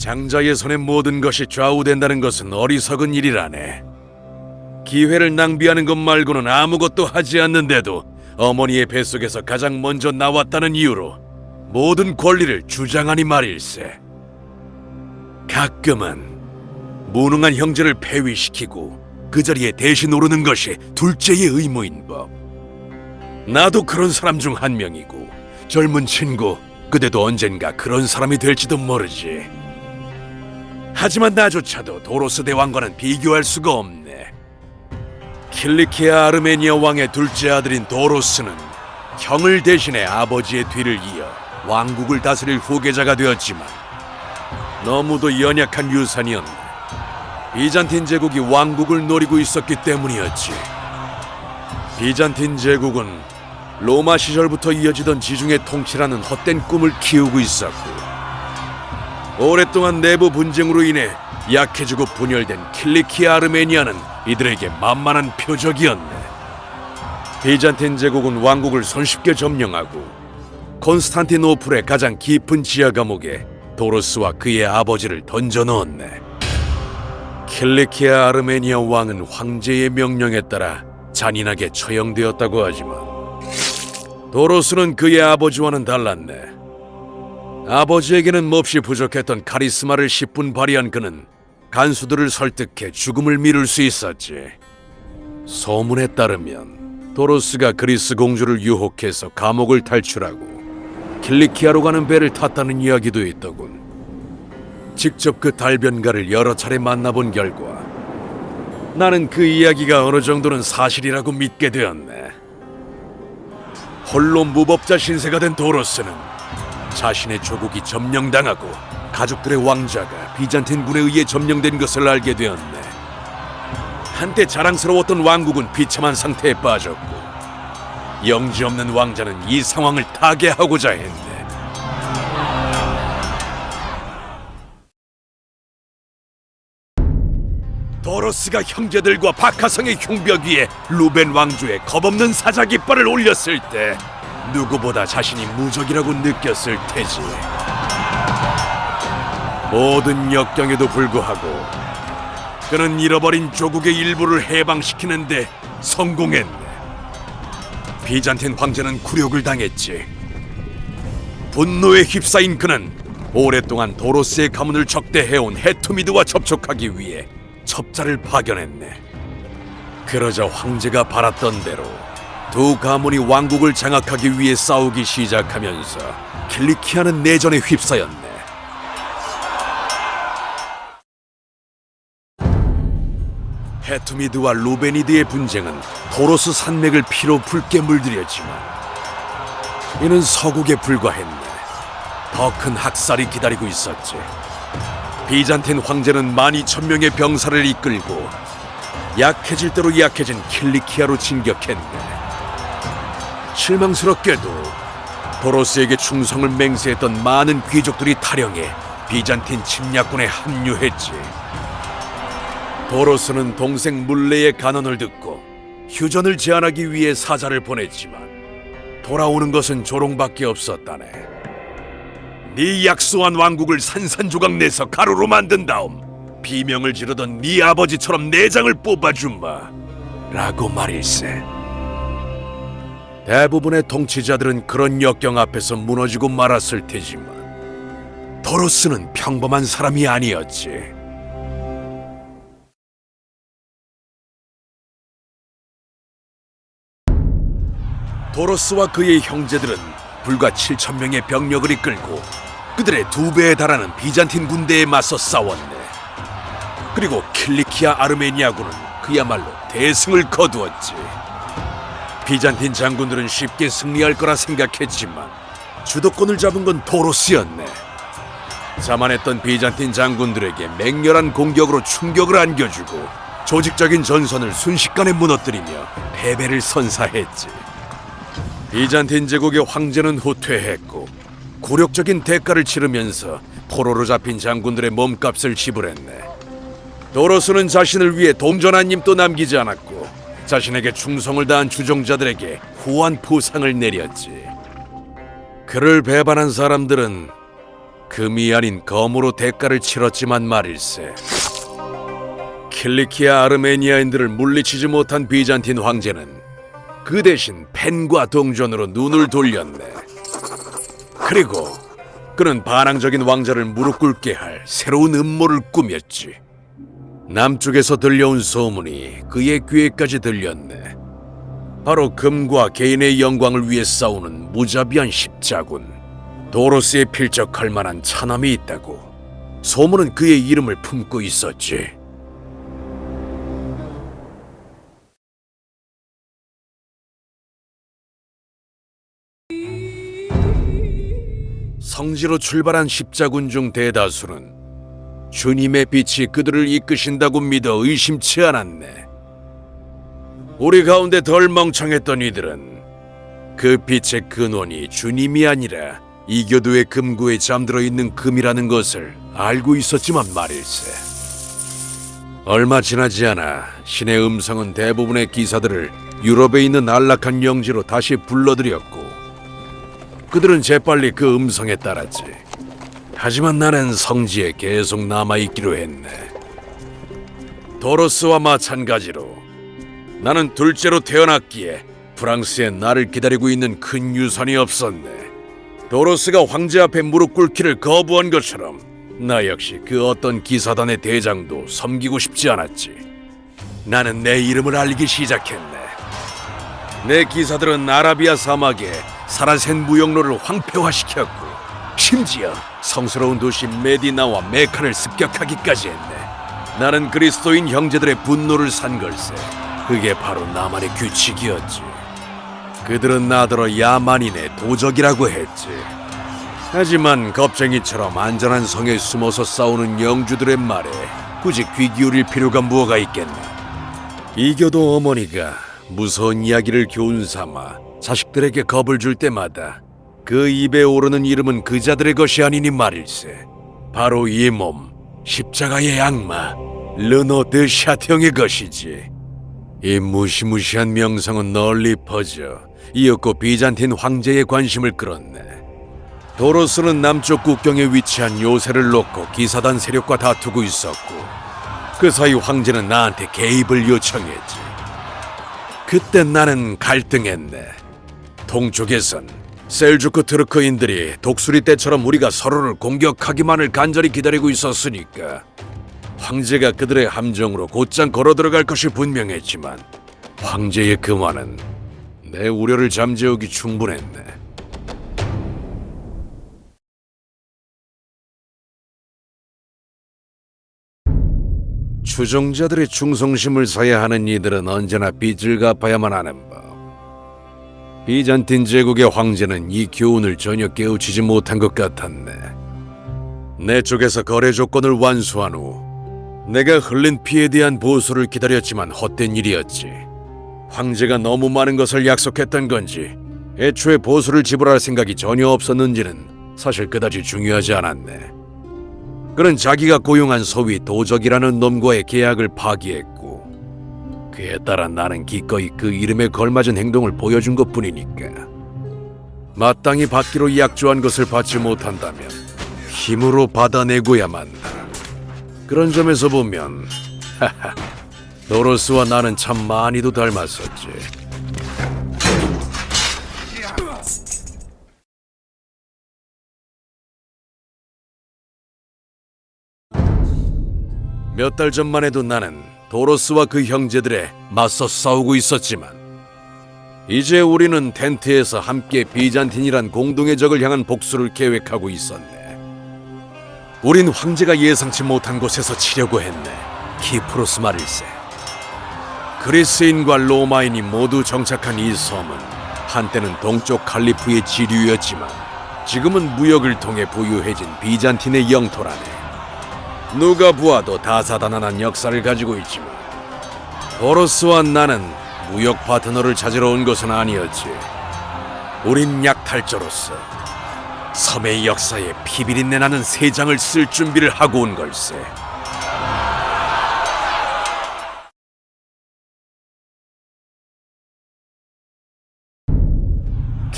장자의 손에 모든 것이 좌우된다는 것은 어리석은 일이라네. 기회를 낭비하는 것 말고는 아무것도 하지 않는데도 어머니의 뱃속에서 가장 먼저 나왔다는 이유로 모든 권리를 주장하니 말일세. 가끔은 무능한 형제를 폐위시키고 그 자리에 대신 오르는 것이 둘째의 의무인 법. 나도 그런 사람 중 한 명이고 젊은 친구 그대도 언젠가 그런 사람이 될지도 모르지. 하지만 나조차도 도로스 대왕과는 비교할 수가 없네. 킬리키아 아르메니아 왕의 둘째 아들인 도로스는 형을 대신해 아버지의 뒤를 이어 왕국을 다스릴 후계자가 되었지만 너무도 연약한 유산이었네. 비잔틴 제국이 왕국을 노리고 있었기 때문이었지. 비잔틴 제국은 로마 시절부터 이어지던 지중해 통치라는 헛된 꿈을 키우고 있었고, 오랫동안 내부 분쟁으로 인해 약해지고 분열된 킬리키아 아르메니아는 이들에게 만만한 표적이었네. 비잔틴 제국은 왕국을 손쉽게 점령하고 콘스탄티노플의 가장 깊은 지하 감옥에 도로스와 그의 아버지를 던져 넣었네. 킬리키아 아르메니아 왕은 황제의 명령에 따라 잔인하게 처형되었다고 하지만 도로스는 그의 아버지와는 달랐네. 아버지에게는 몹시 부족했던 카리스마를 10분 발휘한 그는 간수들을 설득해 죽음을 미룰 수 있었지. 소문에 따르면 도로스가 그리스 공주를 유혹해서 감옥을 탈출하고 킬리키아로 가는 배를 탔다는 이야기도 있더군. 직접 그 달변가를 여러 차례 만나본 결과 나는 그 이야기가 어느 정도는 사실이라고 믿게 되었네. 홀로 무법자 신세가 된 도로스는 자신의 조국이 점령당하고 가족들의 왕자가 비잔틴군에 의해 점령된 것을 알게 되었네. 한때 자랑스러웠던 왕국은 비참한 상태에 빠졌고 영지 없는 왕자는 이 상황을 타개하고자 했네. 도로스가 형제들과 바카성의 흉벽 위에 루벤 왕조의 겁없는 사자 깃발을 올렸을 때 누구보다 자신이 무적이라고 느꼈을 테지. 모든 역경에도 불구하고 그는 잃어버린 조국의 일부를 해방시키는데 성공했네. 비잔틴 황제는 굴욕을 당했지. 분노에 휩싸인 그는 오랫동안 도로스의 가문을 적대해온 헤투미드와 접촉하기 위해 첩자를 파견했네. 그러자 황제가 바랐던 대로 두 가문이 왕국을 장악하기 위해 싸우기 시작하면서 킬리키아는 내전에 휩싸였네. 헤투미드와 루베니드의 분쟁은 도로스 산맥을 피로 붉게 물들였지만 이는 서국에 불과했네. 더 큰 학살이 기다리고 있었지. 비잔틴 황제는 12,000명의 병사를 이끌고 약해질 대로 약해진 킬리키아로 진격했네. 실망스럽게도 도로스에게 충성을 맹세했던 많은 귀족들이 탈영해 비잔틴 침략군에 합류했지. 도로스는 동생 물레의 간언을 듣고 휴전을 제안하기 위해 사자를 보냈지만 돌아오는 것은 조롱밖에 없었다네. 네 약소한 왕국을 산산조각 내서 가루로 만든 다음 비명을 지르던 네 아버지처럼 내장을 뽑아주마 라고 말일세. 대부분의 통치자들은 그런 역경 앞에서 무너지고 말았을 테지만 도로스는 평범한 사람이 아니었지. 도로스와 그의 형제들은 불과 7,000명의 병력을 이끌고 그들의 2배에 달하는 비잔틴 군대에 맞서 싸웠네. 그리고 킬리키아 아르메니아군은 그야말로 대승을 거두었지. 비잔틴 장군들은 쉽게 승리할 거라 생각했지만 주도권을 잡은 건 도로스였네. 자만했던 비잔틴 장군들에게 맹렬한 공격으로 충격을 안겨주고 조직적인 전선을 순식간에 무너뜨리며 패배를 선사했지. 비잔틴 제국의 황제는 후퇴했고 굴욕적인 대가를 치르면서 포로로 잡힌 장군들의 몸값을 지불했네. 도로스는 자신을 위해 동전 한 입도 남기지 않았고 자신에게 충성을 다한 주종자들에게 후한 포상을 내렸지. 그를 배반한 사람들은 금이 아닌 검으로 대가를 치렀지만 말일세. 킬리키아 아르메니아인들을 물리치지 못한 비잔틴 황제는 그 대신 펜과 동전으로 눈을 돌렸네. 그리고 그는 반항적인 왕자를 무릎 꿇게 할 새로운 음모를 꾸몄지. 남쪽에서 들려온 소문이 그의 귀에까지 들렸네. 바로 금과 개인의 영광을 위해 싸우는 무자비한 십자군, 도로스에 필적할 만한 차남이 있다고. 소문은 그의 이름을 품고 있었지. 성지로 출발한 십자군 중 대다수는 주님의 빛이 그들을 이끄신다고 믿어 의심치 않았네. 우리 가운데 덜 멍청했던 이들은 그 빛의 근원이 주님이 아니라 이교도의 금고에 잠들어 있는 금이라는 것을 알고 있었지만 말일세. 얼마 지나지 않아 신의 음성은 대부분의 기사들을 유럽에 있는 안락한 영지로 다시 불러들였고, 그들은 재빨리 그 음성에 따랐지. 하지만 나는 성지에 계속 남아있기로 했네. 도로스와 마찬가지로 나는 둘째로 태어났기에 프랑스에 나를 기다리고 있는 큰 유산이 없었네. 도로스가 황제 앞에 무릎 꿇기를 거부한 것처럼 나 역시 그 어떤 기사단의 대장도 섬기고 싶지 않았지. 나는 내 이름을 알리기 시작했네. 내 기사들은 아라비아 사막에 사라센 무역로를 황폐화시켰고, 심지어 성스러운 도시 메디나와 메카를 습격하기까지 했네. 나는 그리스도인 형제들의 분노를 산 걸세. 그게 바로 나만의 규칙이었지. 그들은 나더러 야만인의 도적이라고 했지. 하지만 겁쟁이처럼 안전한 성에 숨어서 싸우는 영주들의 말에 굳이 귀 기울일 필요가 뭐가 있겠나. 이교도 어머니가 무서운 이야기를 교훈 삼아 자식들에게 겁을 줄 때마다 그 입에 오르는 이름은 그 자들의 것이 아니니 말일세. 바로 이 몸, 십자가의 악마 르노 드 샤티형의 것이지. 이 무시무시한 명성은 널리 퍼져 이윽고 비잔틴 황제의 관심을 끌었네. 도로스는 남쪽 국경에 위치한 요새를 놓고 기사단 세력과 다투고 있었고, 그 사이 황제는 나한테 개입을 요청했지. 그때 나는 갈등했네. 동쪽에선 셀주크 트르크인들이 독수리 때처럼 우리가 서로를 공격하기만을 간절히 기다리고 있었으니까 황제가 그들의 함정으로 곧장 걸어 들어갈 것이 분명했지만, 황제의 그 말은 내 우려를 잠재우기 충분했네. 추종자들의 충성심을 사야 하는 이들은 언제나 빚을 갚아야만 하는 법. 비잔틴 제국의 황제는 이 교훈을 전혀 깨우치지 못한 것 같았네. 내 쪽에서 거래 조건을 완수한 후 내가 흘린 피에 대한 보수를 기다렸지만 헛된 일이었지. 황제가 너무 많은 것을 약속했던 건지 애초에 보수를 지불할 생각이 전혀 없었는지는 사실 그다지 중요하지 않았네. 그는 자기가 고용한 소위 도적이라는 놈과의 계약을 파기했고, 그에 따라 나는 기꺼이 그 이름에 걸맞은 행동을 보여준 것뿐이니까. 마땅히 받기로 약조한 것을 받지 못한다면 힘으로 받아내고야만 한다. 그런 점에서 보면 도로스와 나는 참 많이도 닮았었지. 몇 달 전만 해도 나는 도로스와 그 형제들에 맞서 싸우고 있었지만, 이제 우리는 텐트에서 함께 비잔틴이란 공동의 적을 향한 복수를 계획하고 있었네. 우린 황제가 예상치 못한 곳에서 치려고 했네. 키프로스 말일세. 그리스인과 로마인이 모두 정착한 이 섬은 한때는 동쪽 칼리프의 지류였지만 지금은 무역을 통해 부유해진 비잔틴의 영토라네. 누가 보아도 다사다난한 역사를 가지고 있지만 도로스와 나는 무역 파트너를 찾으러 온 것은 아니었지. 우린 약탈자로서 섬의 역사에 피비린내 나는 새 장을 쓸 준비를 하고 온 걸세.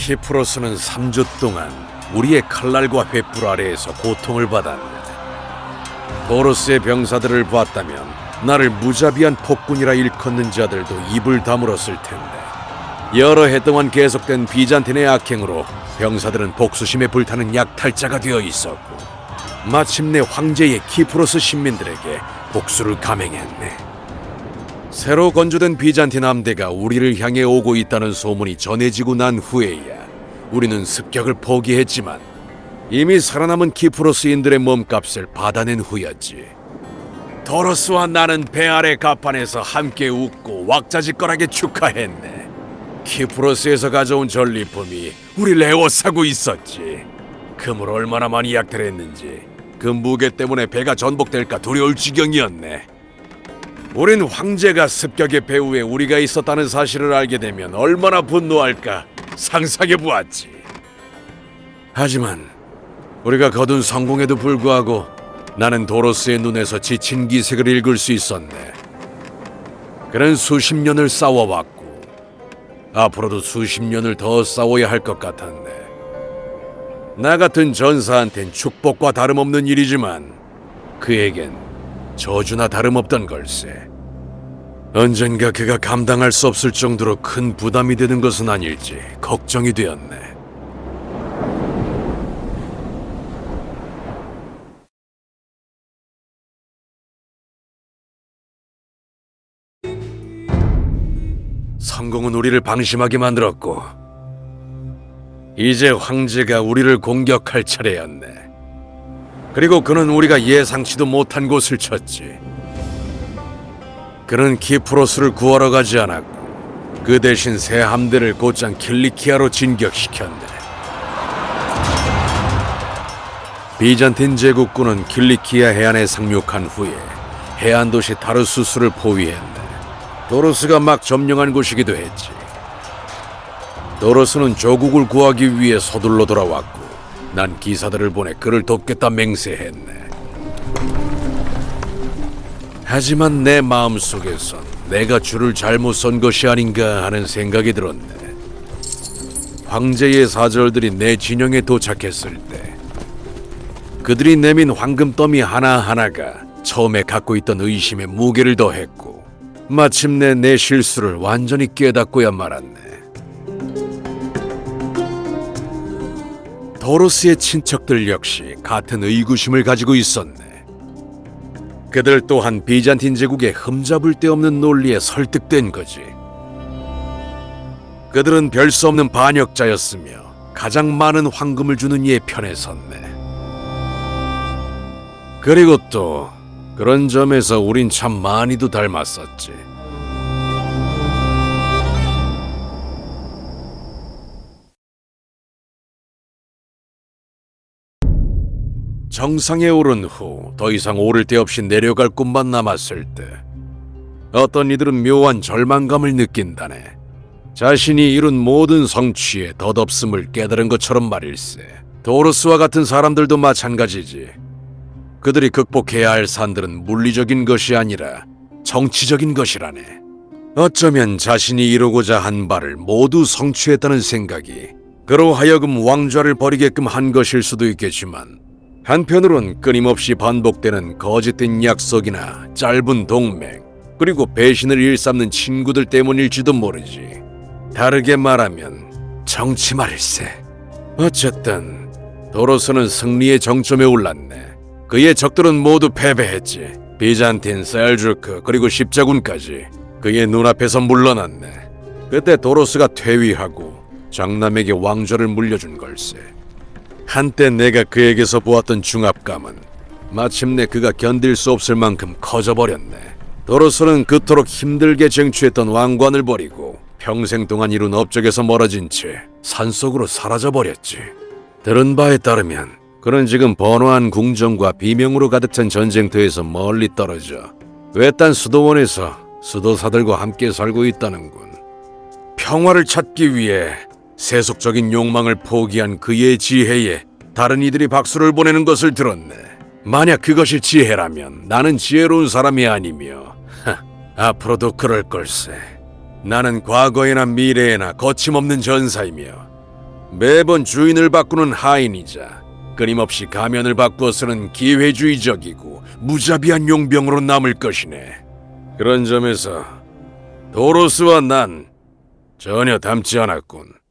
키프로스는 3주 동안 우리의 칼날과 횃불 아래에서 고통을 받았네. 도로스의 병사들을 봤다면 나를 무자비한 폭군이라 일컫는 자들도 입을 다물었을 텐데, 여러 해 동안 계속된 비잔틴의 악행으로 병사들은 복수심에 불타는 약탈자가 되어 있었고, 마침내 황제의 키프로스 신민들에게 복수를 감행했네. 새로 건조된 비잔틴 함대가 우리를 향해 오고 있다는 소문이 전해지고 난 후에야 우리는 습격을 포기했지만, 이미 살아남은 키프로스인들의 몸값을 받아낸 후였지. 도로스와 나는 배 아래 갑판에서 함께 웃고 왁자지껄하게 축하했네. 키프로스에서 가져온 전리품이 우리를 에워싸고 있었지. 금을 얼마나 많이 약탈했는지 그 무게 때문에 배가 전복될까 두려울 지경이었네. 우린 황제가 습격의 배후에 우리가 있었다는 사실을 알게 되면 얼마나 분노할까 상상해보았지. 하지만 우리가 거둔 성공에도 불구하고 나는 도로스의 눈에서 지친 기색을 읽을 수 있었네. 그는 수십 년을 싸워왔고 앞으로도 수십 년을 더 싸워야 할 것 같았네. 나 같은 전사한텐 축복과 다름없는 일이지만 그에겐 저주나 다름없던 걸세. 언젠가 그가 감당할 수 없을 정도로 큰 부담이 되는 것은 아닐지 걱정이 되었네. 성공은 우리를 방심하게 만들었고 이제 황제가 우리를 공격할 차례였네. 그리고 그는 우리가 예상치도 못한 곳을 쳤지. 그는 키프로스를 구하러 가지 않았고 그 대신 새 함대를 곧장 킬리키아로 진격시켰네. 비잔틴 제국군은 킬리키아 해안에 상륙한 후에 해안 도시 타르수스를 포위했네. 도로스가 막 점령한 곳이기도 했지. 도로스는 조국을 구하기 위해 서둘러 돌아왔고 난 기사들을 보내 그를 돕겠다 맹세했네. 하지만 내 마음속에선 내가 줄을 잘못 선 것이 아닌가 하는 생각이 들었네. 황제의 사절들이 내 진영에 도착했을 때 그들이 내민 황금 더미 하나하나가 처음에 갖고 있던 의심에 무게를 더했고 마침내 내 실수를 완전히 깨닫고야 말았네. 도로스의 친척들 역시 같은 의구심을 가지고 있었네. 그들 또한 비잔틴 제국의 흠잡을 데 없는 논리에 설득된 거지. 그들은 별 수 없는 반역자였으며 가장 많은 황금을 주는 이의 편에 섰네. 그리고 또 그런 점에서 우린 참 많이도 닮았었지. 정상에 오른 후 더 이상 오를 데 없이 내려갈 곳만 남았을 때 어떤 이들은 묘한 절망감을 느낀다네. 자신이 이룬 모든 성취에 덧없음을 깨달은 것처럼 말일세. 도로스와 같은 사람들도 마찬가지지. 그들이 극복해야 할 산들은 물리적인 것이 아니라 정치적인 것이라네. 어쩌면 자신이 이루고자 한 바를 모두 성취했다는 생각이 그로 하여금 왕좌를 버리게끔 한 것일 수도 있겠지만, 한편으론 끊임없이 반복되는 거짓된 약속이나 짧은 동맹, 그리고 배신을 일삼는 친구들 때문일지도 모르지. 다르게 말하면 정치 말일세. 어쨌든 도로스는 승리의 정점에 올랐네. 그의 적들은 모두 패배했지. 비잔틴, 셀주크, 그리고 십자군까지 그의 눈앞에서 물러났네. 그때 도로스가 퇴위하고 장남에게 왕좌를 물려준 걸세. 한때 내가 그에게서 보았던 중압감은 마침내 그가 견딜 수 없을 만큼 커져버렸네. 도로스는 그토록 힘들게 쟁취했던 왕관을 버리고 평생 동안 이룬 업적에서 멀어진 채 산속으로 사라져버렸지. 들은 바에 따르면 그는 지금 번화한 궁정과 비명으로 가득 찬 전쟁터에서 멀리 떨어져 외딴 수도원에서 수도사들과 함께 살고 있다는군. 평화를 찾기 위해 세속적인 욕망을 포기한 그의 지혜에 다른 이들이 박수를 보내는 것을 들었네. 만약 그것이 지혜라면 나는 지혜로운 사람이 아니며 앞으로도 그럴 걸세. 나는 과거에나 미래에나 거침없는 전사이며 매번 주인을 바꾸는 하인이자 끊임없이 가면을 바꾸어 쓰는 기회주의적이고 무자비한 용병으로 남을 것이네. 그런 점에서 도로스와 난 전혀 닮지 않았군.